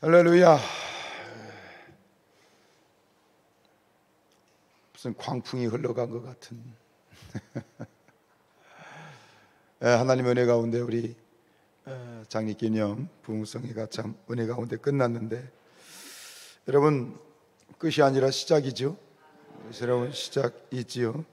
할렐루야. 무슨 광풍이 흘러간 것 같은 하나님의 은혜 가운데 우리 장립 기념 부흥성회가 참 은혜 가운데 끝났는데, 여러분 끝이 아니라 시작이죠. 새로운 시작이지요.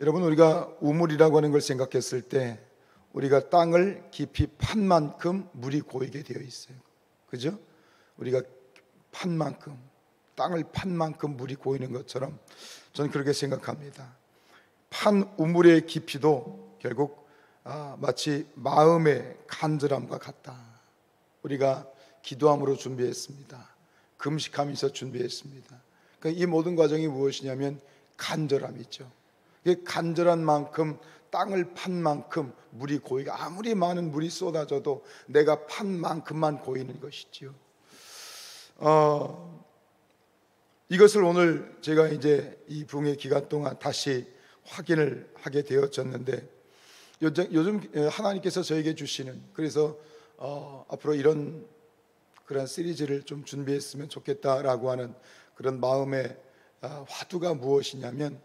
여러분, 우리가 우물이라고 하는 걸 생각했을 때 우리가 땅을 깊이 판 만큼 물이 고이게 되어 있어요. 그죠? 우리가 판 만큼, 땅을 판 만큼 물이 고이는 것처럼 저는 그렇게 생각합니다. 판 우물의 깊이도 결국 마치 마음의 간절함과 같다. 우리가 기도함으로 준비했습니다. 금식하면서 준비했습니다. 그러니까 이 모든 과정이 무엇이냐면 간절함이죠. 간절한 만큼, 땅을 판 만큼 물이 고이고, 아무리 많은 물이 쏟아져도 내가 판 만큼만 고이는 것이지요. 이것을 오늘 제가 이제 이 부흥의 기간 동안 다시 확인을 하게 되어졌는데, 요즘 하나님께서 저에게 주시는, 그래서 앞으로 이런 그런 시리즈를 좀 준비했으면 좋겠다라고 하는 그런 마음의 화두가 무엇이냐면,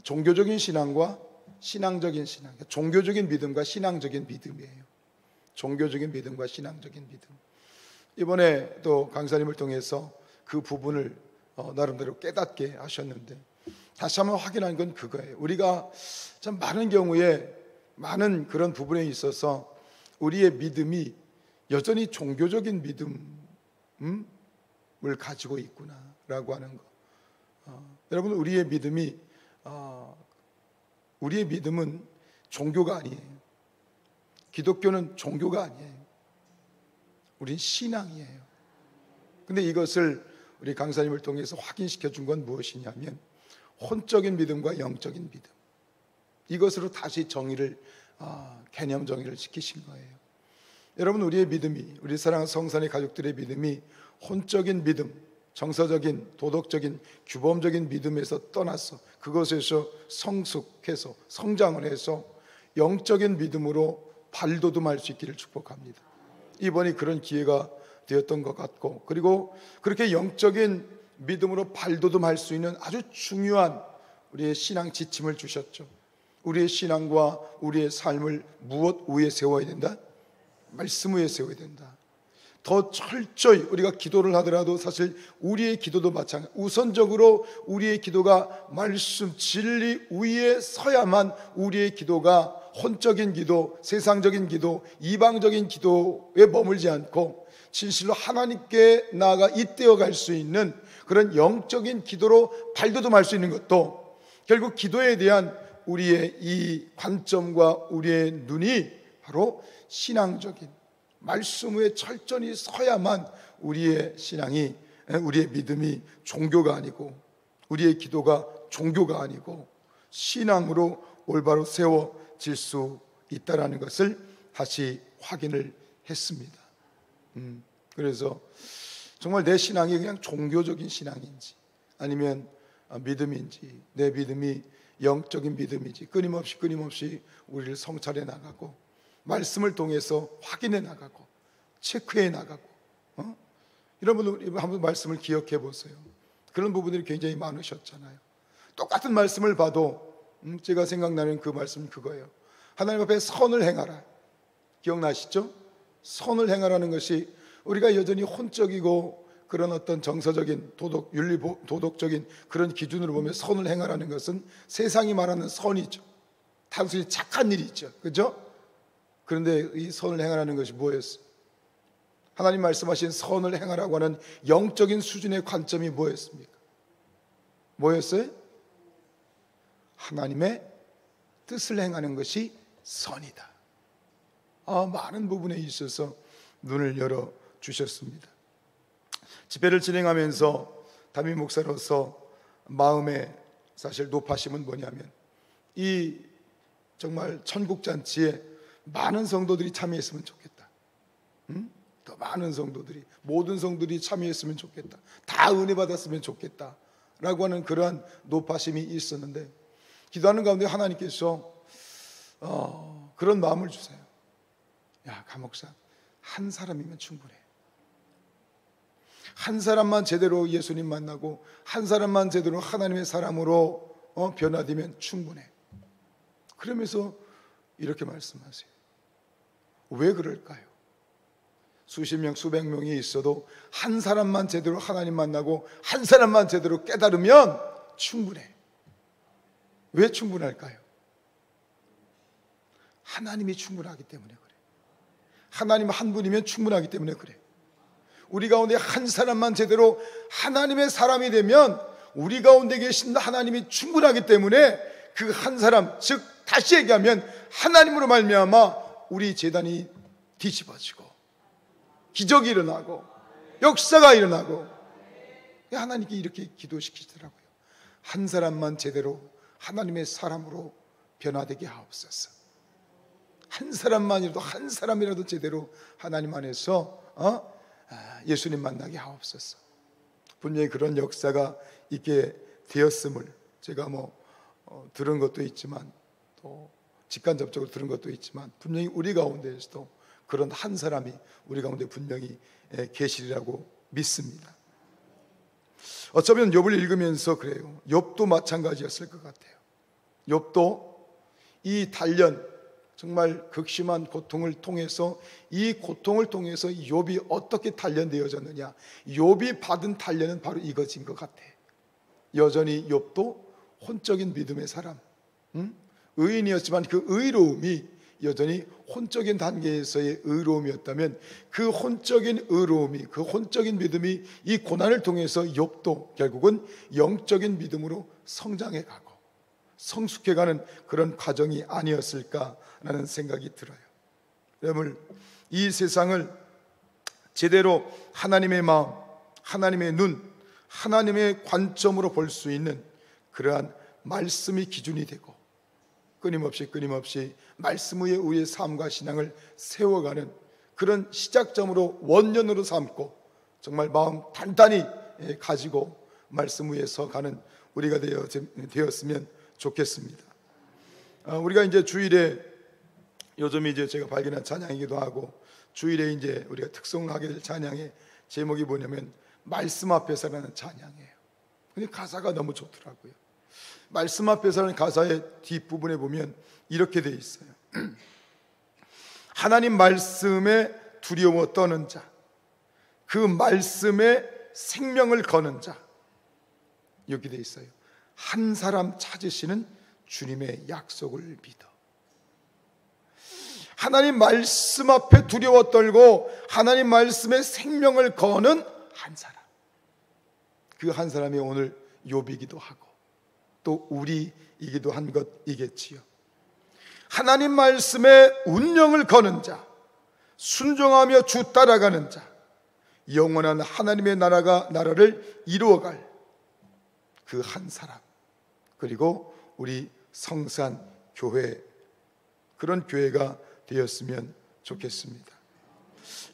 종교적인 신앙과 신앙적인 신앙, 종교적인 믿음과 신앙적인 믿음이에요. 종교적인 믿음과 신앙적인 믿음. 이번에 또 강사님을 통해서 그 부분을 나름대로 깨닫게 하셨는데, 다시 한번 확인한 건 그거예요. 우리가 참 많은 경우에 많은 그런 부분에 있어서 우리의 믿음이 여전히 종교적인 믿음을 가지고 있구나라고 하는 거. 여러분, 우리의 믿음은 종교가 아니에요. 기독교는 종교가 아니에요. 우린 신앙이에요. 근데 이것을 우리 강사님을 통해서 확인시켜 준 건 무엇이냐면, 혼적인 믿음과 영적인 믿음, 이것으로 다시 정의를, 개념 정의를 시키신 거예요. 여러분, 우리의 믿음이, 우리 사랑하는 성산의 가족들의 믿음이 혼적인 믿음, 정서적인, 도덕적인, 규범적인 믿음에서 떠나서 그것에서 성숙해서 성장을 해서 영적인 믿음으로 발돋움할 수 있기를 축복합니다. 이번이 그런 기회가 되었던 것 같고, 그리고 그렇게 영적인 믿음으로 발돋움할 수 있는 아주 중요한 우리의 신앙 지침을 주셨죠. 우리의 신앙과 우리의 삶을 무엇 위에 세워야 된다? 말씀 위에 세워야 된다. 더 철저히 우리가 기도를 하더라도 사실 우리의 기도도 마찬가지, 우선적으로 우리의 기도가 말씀, 진리 위에 서야만 우리의 기도가 혼적인 기도, 세상적인 기도, 이방적인 기도에 머물지 않고 진실로 하나님께 나아가 잇대어 갈 수 있는 그런 영적인 기도로 발돋움할 수 있는 것도, 결국 기도에 대한 우리의 이 관점과 우리의 눈이 바로 신앙적인 말씀 위에 철저히 서야만 우리의 신앙이, 우리의 믿음이 종교가 아니고, 우리의 기도가 종교가 아니고 신앙으로 올바로 세워질 수 있다라는 것을 다시 확인을 했습니다. 그래서 정말 내 신앙이 그냥 종교적인 신앙인지 아니면 믿음인지, 내 믿음이 영적인 믿음인지 끊임없이 우리를 성찰해 나가고, 말씀을 통해서 확인해 나가고, 체크해 나가고, 이런 분들 한번 말씀을 기억해 보세요. 그런 부분들이 굉장히 많으셨잖아요. 똑같은 말씀을 봐도 제가 생각나는 그 말씀은 그거예요. 하나님 앞에 선을 행하라. 기억나시죠? 선을 행하라는 것이 우리가 여전히 혼적이고 그런 어떤 정서적인 도덕, 윤리, 도덕적인 그런 기준으로 보면 선을 행하라는 것은 세상이 말하는 선이죠. 단순히 착한 일이죠. 그죠? 그런데 이 선을 행하라는 것이 뭐였어요? 하나님 말씀하신 선을 행하라고 하는 영적인 수준의 관점이 뭐였습니까? 뭐였어요? 하나님의 뜻을 행하는 것이 선이다. 많은 부분에 있어서 눈을 열어 주셨습니다. 집회를 진행하면서 담임 목사로서 마음의 사실 높아심은 뭐냐면, 이 정말 천국잔치에 많은 성도들이 참여했으면 좋겠다. 더 많은 성도들이, 모든 성도들이 참여했으면 좋겠다. 다 은혜 받았으면 좋겠다 라고 하는 그러한 높아심이 있었는데, 기도하는 가운데 하나님께서 그런 마음을 주세요. 야, 감옥사 한 사람이면 충분해. 한 사람만 제대로 예수님 만나고 한 사람만 제대로 하나님의 사람으로 변화되면 충분해. 그러면서 이렇게 말씀하세요. 왜 그럴까요? 수십 명, 수백 명이 있어도 한 사람만 제대로 하나님 만나고 한 사람만 제대로 깨달으면 충분해. 왜 충분할까요? 하나님이 충분하기 때문에 그래. 하나님 한 분이면 충분하기 때문에 그래. 우리 가운데 한 사람만 제대로 하나님의 사람이 되면 우리 가운데 계신 하나님이 충분하기 때문에 그 한 사람, 즉 다시 얘기하면 하나님으로 말미암아 우리 재단이 뒤집어지고 기적이 일어나고 역사가 일어나고, 하나님께 이렇게 기도시키시더라고요. 한 사람만 제대로 하나님의 사람으로 변화되게 하옵소서. 한 사람만이라도, 한 사람이라도 제대로 하나님 안에서 예수님 만나게 하옵소서. 분명히 그런 역사가 있게 되었음을 제가 들은 것도 있지만, 또 직간접적으로 들은 것도 있지만, 분명히 우리 가운데에서도 그런 한 사람이 우리 가운데 분명히 계시리라고 믿습니다. 어쩌면 욥을 읽으면서 그래요. 욥도 마찬가지였을 것 같아요. 욥도 이 단련, 정말 극심한 고통을 통해서, 이 고통을 통해서 욥이 어떻게 단련되어졌느냐, 욥이 받은 단련은 바로 이것인 것 같아. 여전히 욥도 혼적인 믿음의 사람, 의인이었지만 그 의로움이 여전히 혼적인 단계에서의 의로움이었다면, 그 혼적인 의로움이, 그 혼적인 믿음이 이 고난을 통해서 욥도 결국은 영적인 믿음으로 성장해가고 성숙해가는 그런 과정이 아니었을까라는 생각이 들어요. 여러분, 이 세상을 제대로 하나님의 마음, 하나님의 눈, 하나님의 관점으로 볼 수 있는 그러한 말씀이 기준이 되고, 끊임없이 말씀 위에 우리의 삶과 신앙을 세워가는 그런 시작점으로, 원년으로 삼고 정말 마음 단단히 가지고 말씀 위에 서가는 우리가 되었으면 좋겠습니다. 우리가 이제 주일에, 요즘 이제 제가 발견한 찬양이기도 하고, 주일에 이제 우리가 특송하게 될 찬양의 제목이 뭐냐면 말씀 앞에서라는 찬양이에요. 근데 가사가 너무 좋더라고요. 말씀 앞에서라는 가사의 뒷부분에 보면 이렇게 돼 있어요. 하나님 말씀에 두려워 떠는 자, 그 말씀에 생명을 거는 자, 이렇게 돼 있어요. 한 사람 찾으시는 주님의 약속을 믿어. 하나님 말씀 앞에 두려워 떨고 하나님 말씀에 생명을 거는 한 사람, 그 한 사람이 오늘 욥이기도 하고 또 우리이기도 한 것이겠지요. 하나님 말씀에 운명을 거는 자, 순종하며 주 따라가는 자, 영원한 하나님의 나라를 이루어갈 그 한 사람, 그리고 우리 성산 교회, 그런 교회가 되었으면 좋겠습니다.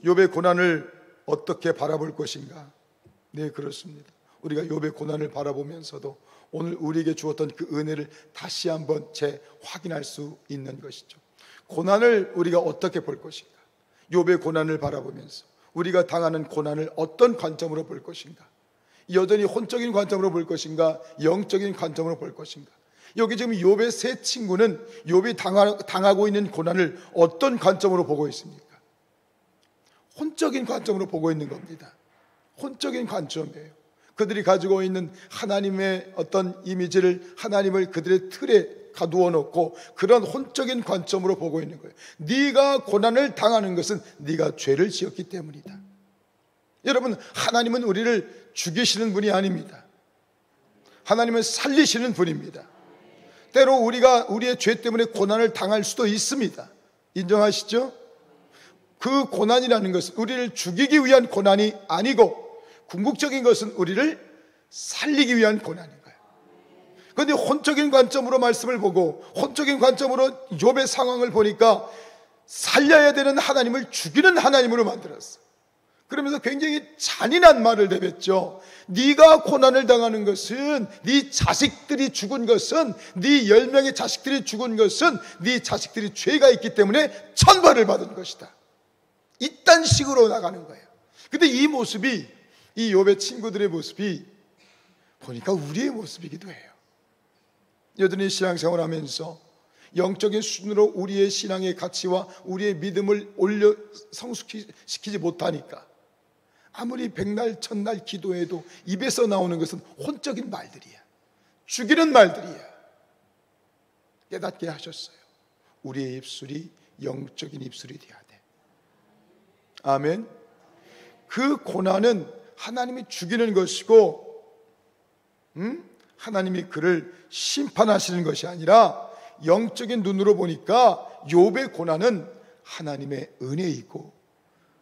욥의 고난을 어떻게 바라볼 것인가? 네, 그렇습니다. 우리가 욥의 고난을 바라보면서도 오늘 우리에게 주었던 그 은혜를 다시 한번 재확인할 수 있는 것이죠. 고난을 우리가 어떻게 볼 것인가? 욥의 고난을 바라보면서 우리가 당하는 고난을 어떤 관점으로 볼 것인가? 여전히 혼적인 관점으로 볼 것인가? 영적인 관점으로 볼 것인가? 여기 지금 욥의 세 친구는 욥이 당하고 있는 고난을 어떤 관점으로 보고 있습니까? 혼적인 관점으로 보고 있는 겁니다. 혼적인 관점이에요. 그들이 가지고 있는 하나님의 어떤 이미지를, 하나님을 그들의 틀에 가두어 놓고 그런 혼적인 관점으로 보고 있는 거예요. 네가 고난을 당하는 것은 네가 죄를 지었기 때문이다. 여러분, 하나님은 우리를 죽이시는 분이 아닙니다. 하나님은 살리시는 분입니다. 때로 우리가 우리의 죄 때문에 고난을 당할 수도 있습니다. 인정하시죠? 그 고난이라는 것은 우리를 죽이기 위한 고난이 아니고 궁극적인 것은 우리를 살리기 위한 고난인 거예요. 그런데 혼적인 관점으로 말씀을 보고 혼적인 관점으로 욥의 상황을 보니까 살려야 되는 하나님을 죽이는 하나님으로 만들었어. 그러면서 굉장히 잔인한 말을 내뱉죠. 네가 고난을 당하는 것은, 네 자식들이 죽은 것은, 네 10명의 자식들이 죽은 것은 네 자식들이 죄가 있기 때문에 천벌을 받은 것이다. 이딴 식으로 나가는 거예요. 근데 이 모습이, 이 욥의 친구들의 모습이 보니까 우리의 모습이기도 해요. 여전히 신앙생활 하면서 영적인 수준으로 우리의 신앙의 가치와 우리의 믿음을 올려 성숙시키지 못하니까 아무리 백날 천날 기도해도 입에서 나오는 것은 혼적인 말들이야. 죽이는 말들이야. 깨닫게 하셨어요. 우리의 입술이 영적인 입술이 되어야 돼. 아멘. 그 고난은 하나님이 죽이는 것이고, 하나님이 그를 심판하시는 것이 아니라 영적인 눈으로 보니까 욥의 고난은 하나님의 은혜이고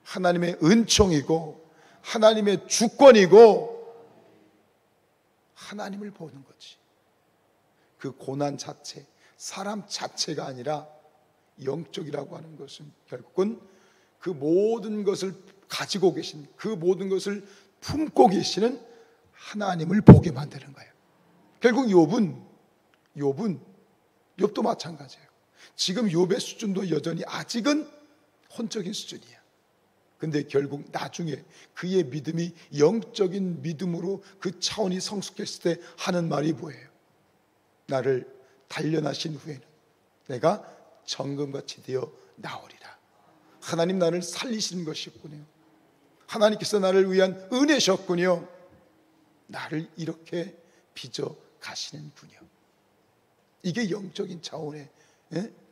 하나님의 은총이고 하나님의 주권이고 하나님을 보는 거지. 그 고난 자체, 사람 자체가 아니라 영적이라고 하는 것은 결국은 그 모든 것을 가지고 계신, 그 모든 것을 품고 계시는 하나님을 보게 만드는 거예요. 결국 욥도 마찬가지예요. 지금 욥의 수준도 여전히 아직은 혼적인 수준이야. 근데 결국 나중에 그의 믿음이 영적인 믿음으로 그 차원이 성숙했을 때 하는 말이 뭐예요? 나를 단련하신 후에는 내가 정금같이 되어 나오리라. 하나님 나를 살리시는 것이었군요. 하나님께서 나를 위한 은혜셨군요. 나를 이렇게 빚어 가시는군요. 이게 영적인 차원의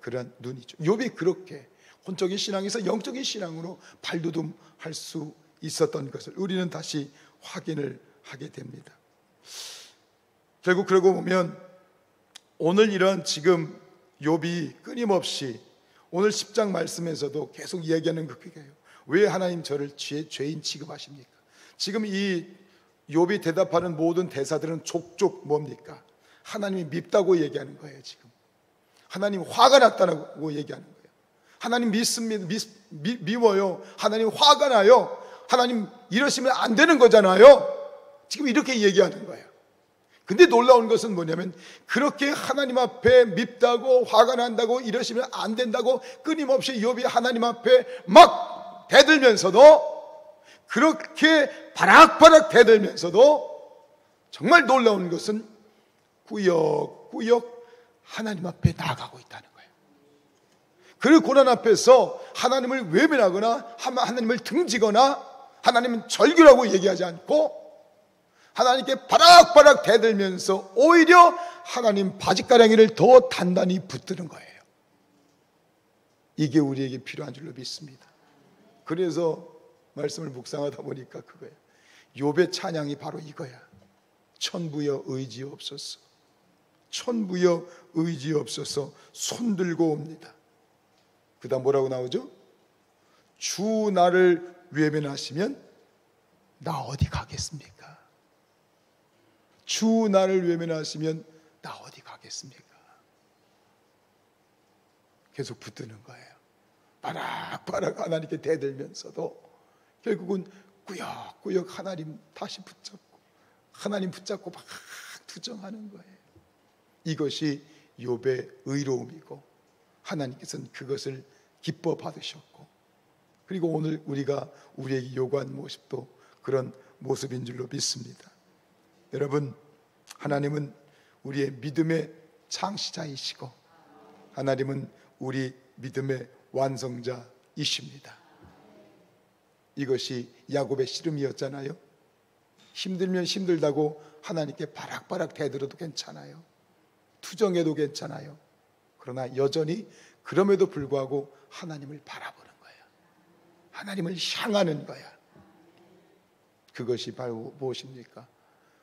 그런 눈이죠. 욥이 그렇게 혼적인 신앙에서 영적인 신앙으로 발돋움할 수 있었던 것을 우리는 다시 확인을 하게 됩니다. 결국 그러고 보면 오늘 이런 지금 욥이 끊임없이 오늘 10장 말씀에서도 계속 이야기하는 그게요. 왜 하나님 저를 죄인 취급하십니까? 지금 이 욥이 대답하는 모든 대사들은 족족 뭡니까? 하나님이 밉다고 얘기하는 거예요. 지금 하나님 화가 났다고 얘기하는 거예요. 하나님 미워요. 하나님 화가 나요. 하나님 이러시면 안 되는 거잖아요. 지금 이렇게 얘기하는 거예요. 근데 놀라운 것은 뭐냐면 그렇게 하나님 앞에 밉다고 화가 난다고 이러시면 안 된다고 끊임없이 욥이 하나님 앞에 막 대들면서도, 그렇게 바락바락 대들면서도 정말 놀라운 것은 꾸역꾸역 하나님 앞에 나아가고 있다는 거예요. 그 고난 앞에서 하나님을 외면하거나 하나님을 등지거나 하나님은 절규라고 얘기하지 않고 하나님께 바락바락 대들면서 오히려 하나님 바짓가랑이를 더 단단히 붙드는 거예요. 이게 우리에게 필요한 줄로 믿습니다. 그래서 말씀을 묵상하다 보니까 그거예요. 욥의 찬양이 바로 이거야. 천부여 의지옵소서. 천부여 의지옵소서. 손들고 옵니다. 그 다음 뭐라고 나오죠? 주 나를 외면하시면 나 어디 가겠습니까? 주 나를 외면하시면 나 어디 가겠습니까? 계속 붙드는 거예요. 바락바락 하나님께 대들면서도 결국은 꾸역꾸역 하나님 다시 붙잡고 하나님 붙잡고 막 투정하는 거예요. 이것이 욥의 의로움이고 하나님께서는 그것을 기뻐 받으셨고, 그리고 오늘 우리가 우리에게 요구한 모습도 그런 모습인 줄로 믿습니다. 여러분, 하나님은 우리의 믿음의 창시자이시고 하나님은 우리 믿음의 완성자이십니다. 이것이 야곱의 씨름이었잖아요. 힘들면 힘들다고 하나님께 바락바락 대들어도 괜찮아요. 투정해도 괜찮아요. 그러나 여전히 그럼에도 불구하고 하나님을 바라보는 거야. 하나님을 향하는 거야. 그것이 바로 무엇입니까?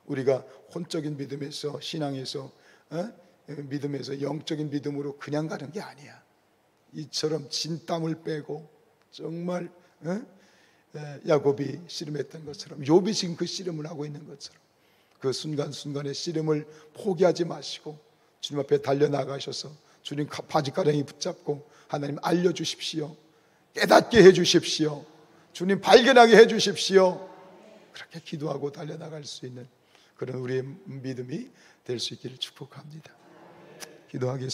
우리가 혼적인 믿음에서, 신앙에서, 믿음에서 영적인 믿음으로 그냥 가는 게 아니야. 이처럼 진땀을 빼고 정말 야곱이 씨름했던 것처럼, 욥이 지금 그 씨름을 하고 있는 것처럼 그 순간순간의 씨름을 포기하지 마시고 주님 앞에 달려나가셔서 주님 바짓가랑이 붙잡고 하나님 알려주십시오. 깨닫게 해주십시오. 주님 발견하게 해주십시오. 그렇게 기도하고 달려나갈 수 있는 그런 우리의 믿음이 될 수 있기를 축복합니다. 기도하겠습니다.